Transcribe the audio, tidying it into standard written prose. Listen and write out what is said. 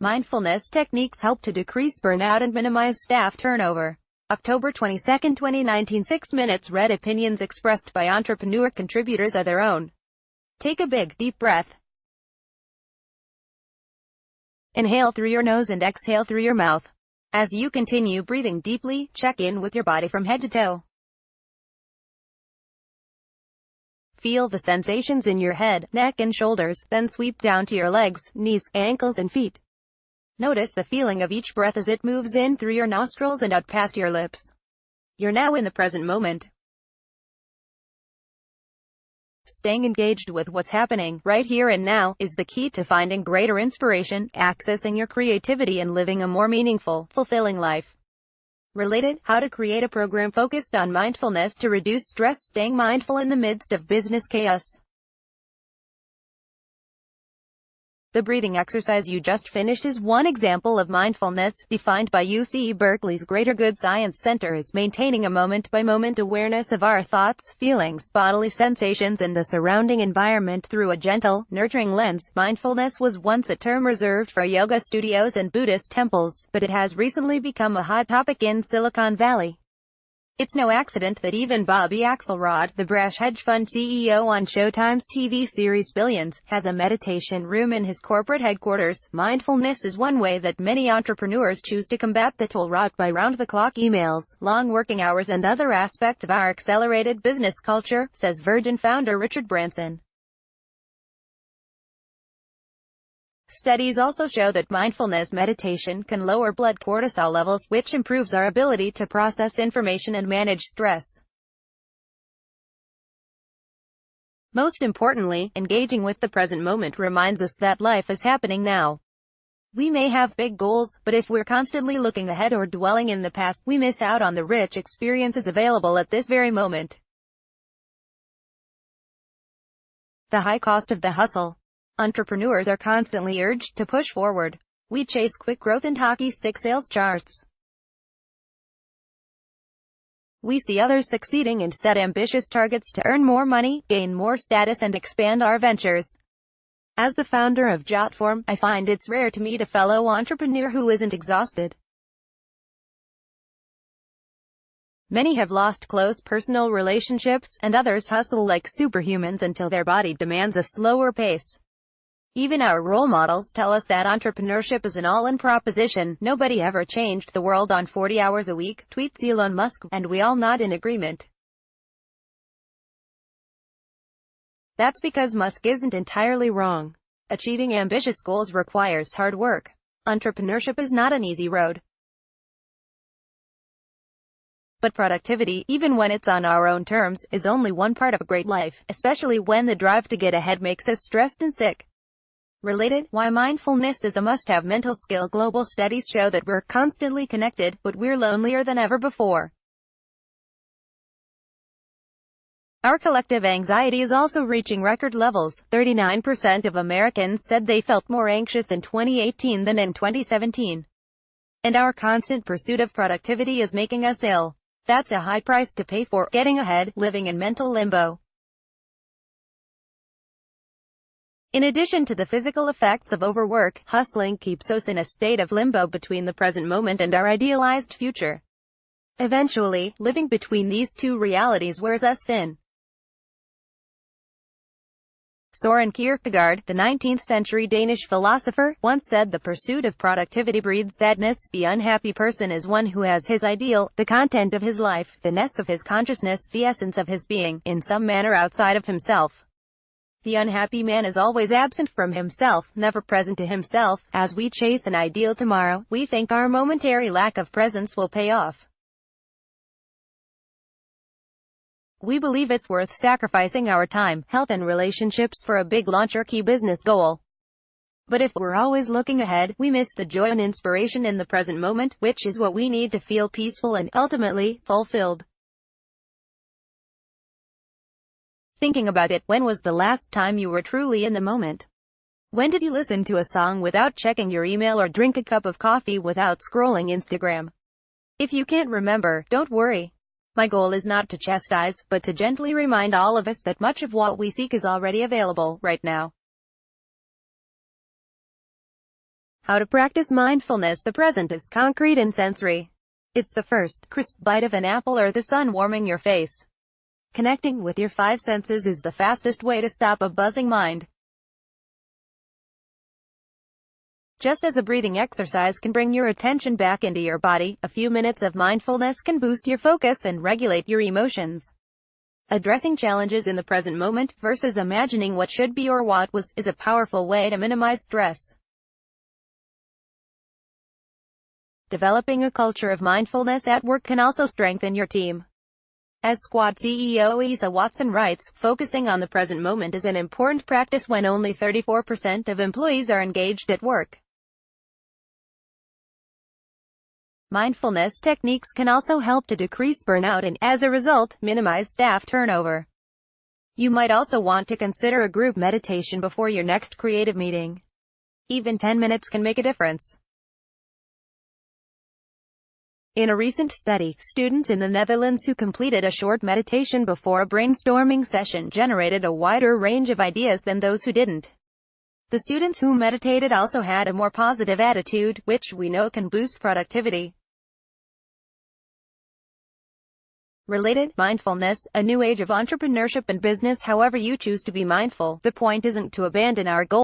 Mindfulness techniques help to decrease burnout and minimize staff turnover. October 22, 2019. 6 minutes. Read. Opinions expressed by entrepreneur contributors are their own. Take a big, deep breath. Inhale through your nose and exhale through your mouth. As you continue breathing deeply, check in with your body from head to toe. Feel the sensations in your head, neck and shoulders, then sweep down to your legs, knees, ankles and feet. Notice the feeling of each breath as it moves in through your nostrils and out past your lips. You're now in the present moment. Staying engaged with what's happening, right here and now, is the key to finding greater inspiration, accessing your creativity and living a more meaningful, fulfilling life. Related, how to create a program focused on mindfulness to reduce stress. Staying mindful in the midst of business chaos. The breathing exercise you just finished is one example of mindfulness, defined by UC Berkeley's Greater Good Science Center as maintaining a moment-by-moment awareness of our thoughts, feelings, bodily sensations and the surrounding environment through a gentle, nurturing lens. Mindfulness was once a term reserved for yoga studios and Buddhist temples, but it has recently become a hot topic in Silicon Valley. It's no accident that even Bobby Axelrod, the brash hedge fund CEO on Showtime's TV series Billions, has a meditation room in his corporate headquarters. Mindfulness is one way that many entrepreneurs choose to combat the toll rot by round-the-clock emails, long working hours and other aspects of our accelerated business culture, says Virgin founder Richard Branson. Studies also show that mindfulness meditation can lower blood cortisol levels, which improves our ability to process information and manage stress. Most importantly, engaging with the present moment reminds us that life is happening now. We may have big goals, but if we're constantly looking ahead or dwelling in the past, we miss out on the rich experiences available at this very moment. The high cost of the hustle. Entrepreneurs are constantly urged to push forward. We chase quick growth and hockey stick sales charts. We see others succeeding and set ambitious targets to earn more money, gain more status and expand our ventures. As the founder of Jotform, I find it's rare to meet a fellow entrepreneur who isn't exhausted. Many have lost close personal relationships, and others hustle like superhumans until their body demands a slower pace. Even our role models tell us that entrepreneurship is an all-in proposition. Nobody ever changed the world on 40 hours a week, tweets Elon Musk, and we all nod in agreement. That's because Musk isn't entirely wrong. Achieving ambitious goals requires hard work. Entrepreneurship is not an easy road. But productivity, even when it's on our own terms, is only one part of a great life, especially when the drive to get ahead makes us stressed and sick. Related, why mindfulness is a must-have mental skill. Global studies show that we're constantly connected, but we're lonelier than ever before. Our collective anxiety is also reaching record levels. 39% of Americans said they felt more anxious in 2018 than in 2017. And our constant pursuit of productivity is making us ill. That's a high price to pay for getting ahead, living in mental limbo. In addition to the physical effects of overwork, hustling keeps us in a state of limbo between the present moment and our idealized future. Eventually, living between these two realities wears us thin. Soren Kierkegaard, the 19th-century Danish philosopher, once said the pursuit of productivity breeds sadness. The unhappy person is one who has his ideal, the content of his life, the ness of his consciousness, the essence of his being, in some manner outside of himself. The unhappy man is always absent from himself, never present to himself. As we chase an ideal tomorrow, we think our momentary lack of presence will pay off. We believe it's worth sacrificing our time, health and relationships for a big launch or key business goal. But if we're always looking ahead, we miss the joy and inspiration in the present moment, which is what we need to feel peaceful and, ultimately, fulfilled. Thinking about it, when was the last time you were truly in the moment? When did you listen to a song without checking your email or drink a cup of coffee without scrolling Instagram? If you can't remember, don't worry. My goal is not to chastise, but to gently remind all of us that much of what we seek is already available, right now. How to practice mindfulness. The present is concrete and sensory. It's the first crisp bite of an apple or the sun warming your face. Connecting with your five senses is the fastest way to stop a buzzing mind. Just as a breathing exercise can bring your attention back into your body, a few minutes of mindfulness can boost your focus and regulate your emotions. Addressing challenges in the present moment, versus imagining what should be or what was, is a powerful way to minimize stress. Developing a culture of mindfulness at work can also strengthen your team. As Squad CEO Isa Watson writes, focusing on the present moment is an important practice when only 34% of employees are engaged at work. Mindfulness techniques can also help to decrease burnout and, as a result, minimize staff turnover. You might also want to consider a group meditation before your next creative meeting. Even 10 minutes can make a difference. In a recent study, students in the Netherlands who completed a short meditation before a brainstorming session generated a wider range of ideas than those who didn't. The students who meditated also had a more positive attitude, which we know can boost productivity. Related, mindfulness, a new age of entrepreneurship and business. However you choose to be mindful, the point isn't to abandon our goal.